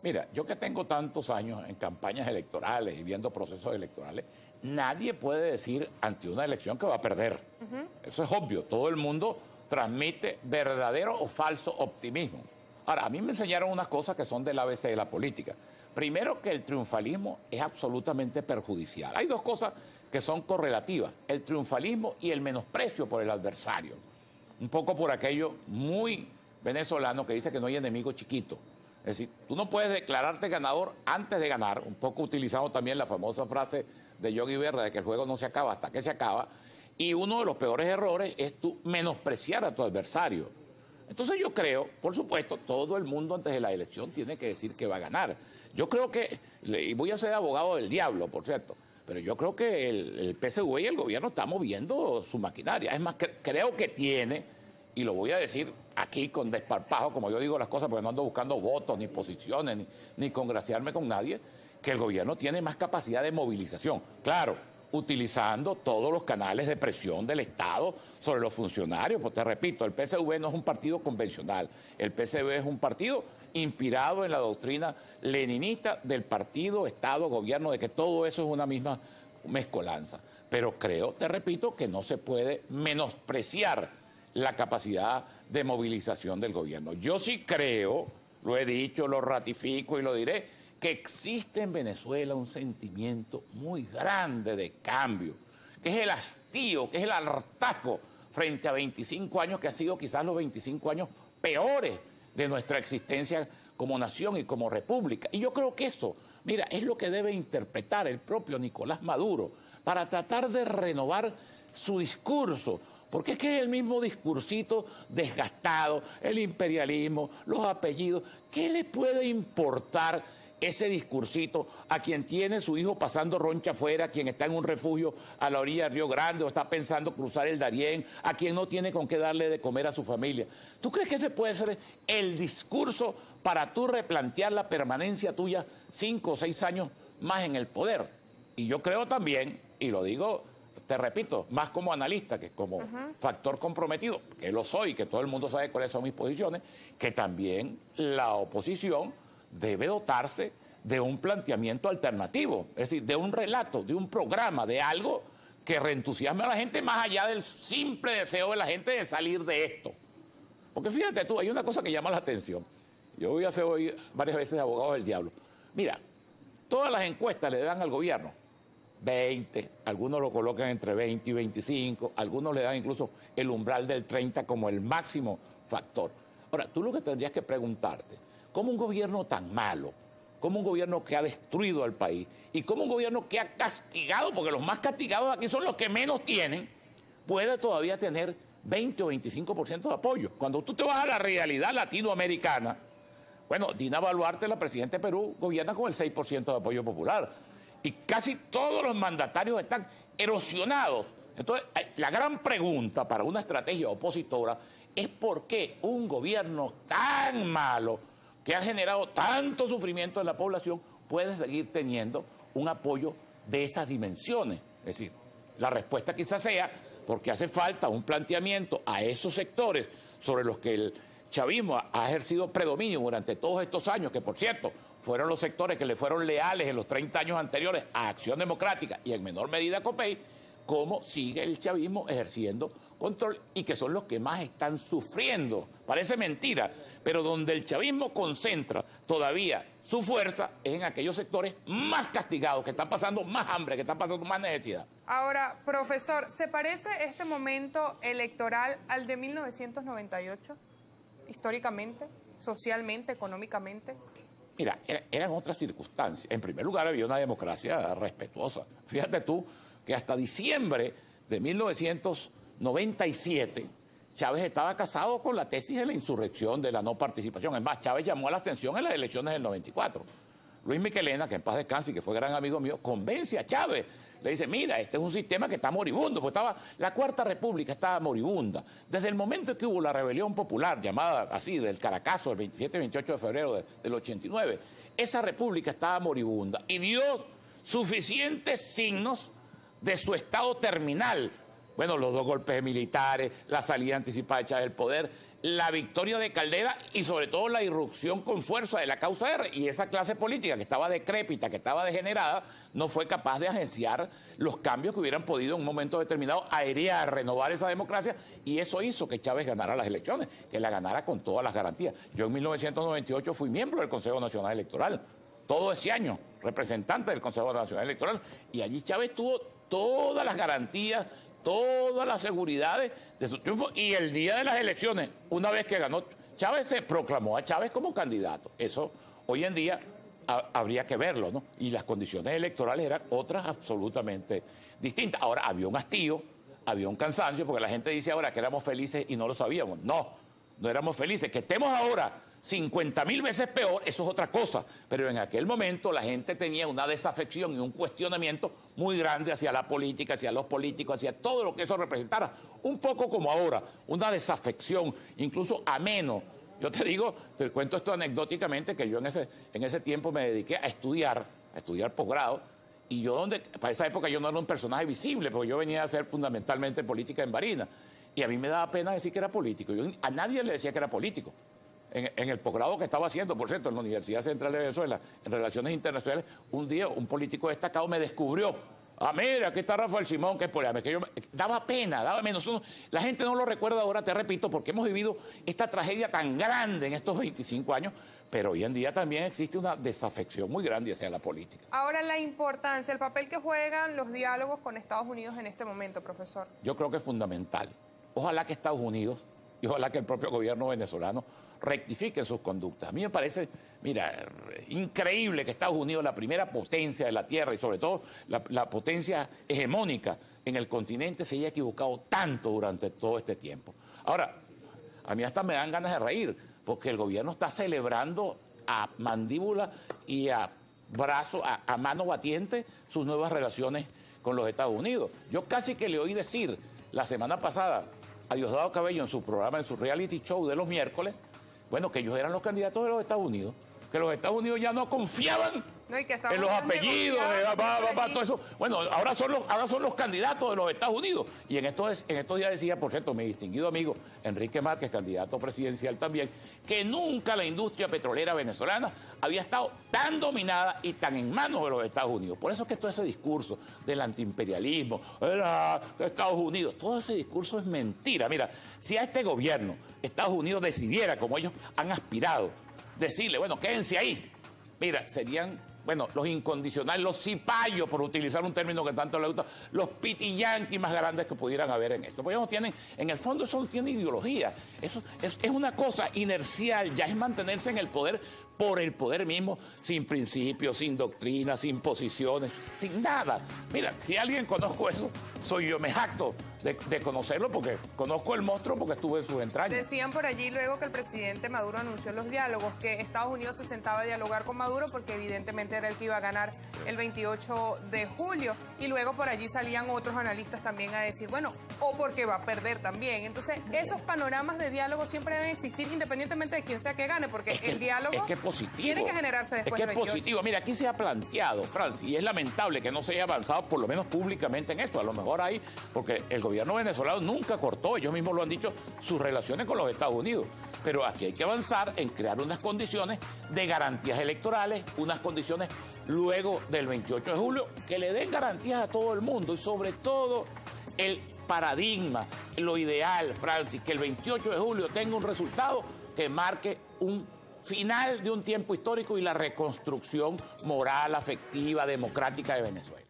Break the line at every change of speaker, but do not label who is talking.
Mira, yo que tengo tantos años en campañas electorales y viendo procesos electorales, nadie puede decir ante una elección que va a perder. Eso es obvio. Todo el mundo transmite verdadero o falso optimismo. Ahora, a mí me enseñaron unas cosas que son del ABC de la política. Primero, que el triunfalismo es absolutamente perjudicial. Hay dos cosas que son correlativas, el triunfalismo y el menosprecio por el adversario. Un poco por aquello muy venezolano que dice que no hay enemigo chiquito. Es decir, tú no puedes declararte ganador antes de ganar, un poco utilizando también la famosa frase de Yogi Berra de que el juego no se acaba hasta que se acaba, y uno de los peores errores es tú menospreciar a tu adversario. Entonces yo creo, por supuesto, todo el mundo antes de la elección tiene que decir que va a ganar. Yo creo que, y voy a ser abogado del diablo, por cierto, pero yo creo que el PSV y el gobierno están moviendo su maquinaria. Es más, creo que tiene, y lo voy a decir aquí con desparpajo, como yo digo las cosas, porque no ando buscando votos, ni posiciones, ni congraciarme con nadie, que el gobierno tiene más capacidad de movilización. Claro, utilizando todos los canales de presión del Estado sobre los funcionarios. Pues te repito, el PSV no es un partido convencional. El PSV es un partido inspirado en la doctrina leninista del partido, Estado, gobierno, de que todo eso es una misma mezcolanza. Pero creo, te repito, que no se puede menospreciar la capacidad de movilización del gobierno. Yo sí creo, lo he dicho, lo ratifico y lo diré, que existe en Venezuela un sentimiento muy grande de cambio, que es el hastío, que es el hartazgo frente a 25 años que ha sido quizás los 25 años peores de nuestra existencia como nación y como república. Y yo creo que eso, mira, es lo que debe interpretar el propio Nicolás Maduro para tratar de renovar su discurso, porque es que es el mismo discursito desgastado, el imperialismo, los apellidos. ¿Qué le puede importar ese discursito a quien tiene su hijo pasando roncha afuera, a quien está en un refugio a la orilla del Río Grande o está pensando cruzar el Darién, a quien no tiene con qué darle de comer a su familia? ¿Tú crees que ese puede ser el discurso para tú replantear la permanencia tuya 5 o 6 años más en el poder? Y yo creo también, y lo digo, te repito, más como analista que como factor comprometido, que lo soy, que todo el mundo sabe cuáles son mis posiciones, que también la oposición debe dotarse de un planteamiento alternativo, es decir, de un relato, de un programa, de algo que reentusiasme a la gente más allá del simple deseo de la gente de salir de esto. Porque fíjate tú, hay una cosa que llama la atención. Yo voy a ser hoy varias veces abogado del diablo. Mira, todas las encuestas le dan al gobierno 20, algunos lo colocan entre 20 y 25, algunos le dan incluso el umbral del 30 como el máximo factor. Ahora, tú lo que tendrías que preguntarte, ¿cómo un gobierno tan malo, cómo un gobierno que ha destruido al país y cómo un gobierno que ha castigado, porque los más castigados aquí son los que menos tienen, puede todavía tener 20 o 25% de apoyo? Cuando tú te vas a la realidad latinoamericana, bueno, Dina Boluarte, la presidenta de Perú, gobierna con el 6% de apoyo popular y casi todos los mandatarios están erosionados. Entonces, la gran pregunta para una estrategia opositora es por qué un gobierno tan malo, que ha generado tanto sufrimiento en la población, puede seguir teniendo un apoyo de esas dimensiones. Es decir, la respuesta quizás sea porque hace falta un planteamiento a esos sectores sobre los que el chavismo ha ejercido predominio durante todos estos años, que por cierto fueron los sectores que le fueron leales en los 30 años anteriores a Acción Democrática y en menor medida a COPEI, cómo sigue el chavismo ejerciendo control y que son los que más están sufriendo. Parece mentira, pero donde el chavismo concentra todavía su fuerza es en aquellos sectores más castigados, que están pasando más hambre, que están pasando más necesidad.
Ahora, profesor, ¿se parece este momento electoral al de 1998? Históricamente, socialmente, económicamente.
Mira, eran otras circunstancias. En primer lugar, había una democracia respetuosa. Fíjate tú que hasta diciembre de 1997, Chávez estaba casado con la tesis de la insurrección, de la no participación. Es más, Chávez llamó a la abstención en las elecciones del 94. Luis Michelena, que en paz descanse y que fue gran amigo mío, convence a Chávez. Le dice, mira, este es un sistema que está moribundo, porque la Cuarta República estaba moribunda. Desde el momento en que hubo la rebelión popular, llamada así, del Caracazo, el 27 y 28 de febrero del 89, esa república estaba moribunda y dio suficientes signos de su estado terminal. Bueno, los 2 golpes militares, la salida anticipada de Chávez del poder, la victoria de Caldera y sobre todo la irrupción con fuerza de la causa R. Y esa clase política que estaba decrépita, que estaba degenerada, no fue capaz de agenciar los cambios que hubieran podido en un momento determinado airear, renovar esa democracia, y eso hizo que Chávez ganara las elecciones, que la ganara con todas las garantías. Yo en 1998 fui miembro del Consejo Nacional Electoral, todo ese año, representante del Consejo Nacional Electoral, y allí Chávez tuvo todas las garantías, todas las seguridades de su triunfo, y el día de las elecciones, una vez que ganó Chávez, se proclamó a Chávez como candidato. Eso hoy en día habría que verlo, ¿no? Y las condiciones electorales eran otras absolutamente distintas. Ahora, había un hastío, había un cansancio, porque la gente dice ahora que éramos felices y no lo sabíamos. No, no éramos felices. Que estemos ahora 50.000 veces peor, eso es otra cosa. Pero en aquel momento la gente tenía una desafección y un cuestionamiento muy grande hacia la política, hacia los políticos, hacia todo lo que eso representara. Un poco como ahora, una desafección, incluso ameno. Yo te digo, te cuento esto anecdóticamente, que yo en ese tiempo me dediqué a estudiar posgrado, y yo para esa época yo no era un personaje visible, porque yo venía a hacer fundamentalmente política en Barinas, y a mí me daba pena decir que era político. Yo a nadie le decía que era político. En el posgrado que estaba haciendo, por cierto, en la Universidad Central de Venezuela, en Relaciones Internacionales, un día un político destacado me descubrió. Ah, mira, aquí está Rafael Simón, que es político. Que yo daba pena, daba menos. La gente no lo recuerda ahora, te repito, porque hemos vivido esta tragedia tan grande en estos 25 años, pero hoy en día también existe una desafección muy grande hacia la política.
Ahora, la importancia, el papel que juegan los diálogos con Estados Unidos en este momento, profesor.
Yo creo que es fundamental. Ojalá que Estados Unidos y ojalá que el propio gobierno venezolano rectifique sus conductas. A mí me parece, mira, increíble que Estados Unidos, la primera potencia de la Tierra y sobre todo la potencia hegemónica en el continente, se haya equivocado tanto durante todo este tiempo. Ahora, a mí hasta me dan ganas de reír, porque el gobierno está celebrando a mandíbula y a brazo, a mano batiente, sus nuevas relaciones con los Estados Unidos. Yo casi que le oí decir la semana pasada a Diosdado Cabello en su programa, en su reality show de los miércoles, bueno, que ellos eran los candidatos de los Estados Unidos, que los Estados Unidos ya no confiaban en los apellidos, todo eso. Bueno, ahora son los candidatos de los Estados Unidos. Y en estos días decía, por cierto, mi distinguido amigo Enrique Márquez, candidato presidencial también, que nunca la industria petrolera venezolana había estado tan dominada y tan en manos de los Estados Unidos. Por eso es que todo ese discurso del antiimperialismo, de Estados Unidos, todo ese discurso es mentira. Mira, si a este gobierno Estados Unidos decidiera, como ellos han aspirado, decirle, bueno, quédense ahí, mira, serían, bueno, los incondicionales, los cipayos, por utilizar un término que tanto le gusta, los pitiyanquis más grandes que pudieran haber en esto. Porque ellos tienen, en el fondo eso no tiene ideología, eso es una cosa inercial, ya es mantenerse en el poder por el poder mismo, sin principios, sin doctrina, sin posiciones, sin nada. Mira, si alguien conozco eso, soy yo, me jacto de conocerlo porque conozco el monstruo porque estuve en sus entrañas.
Decían por allí luego que el presidente Maduro anunció los diálogos, que Estados Unidos se sentaba a dialogar con Maduro porque evidentemente era el que iba a ganar el 28 de julio. Y luego por allí salían otros analistas también a decir, bueno, o porque va a perder también. Entonces, esos panoramas de diálogo siempre deben existir independientemente de quién sea que gane, porque el diálogo tiene que generarse después del 28.
Es positivo. Mira, aquí se ha planteado, Francis, y es lamentable que no se haya avanzado por lo menos públicamente en esto. A lo mejor hay, porque el gobierno venezolano nunca cortó, ellos mismos lo han dicho, sus relaciones con los Estados Unidos. Pero aquí hay que avanzar en crear unas condiciones de garantías electorales, unas condiciones luego del 28 de julio que le den garantías a todo el mundo y sobre todo el paradigma, lo ideal, Francis, que el 28 de julio tenga un resultado que marque un final de un tiempo histórico y la reconstrucción moral, afectiva, democrática de Venezuela.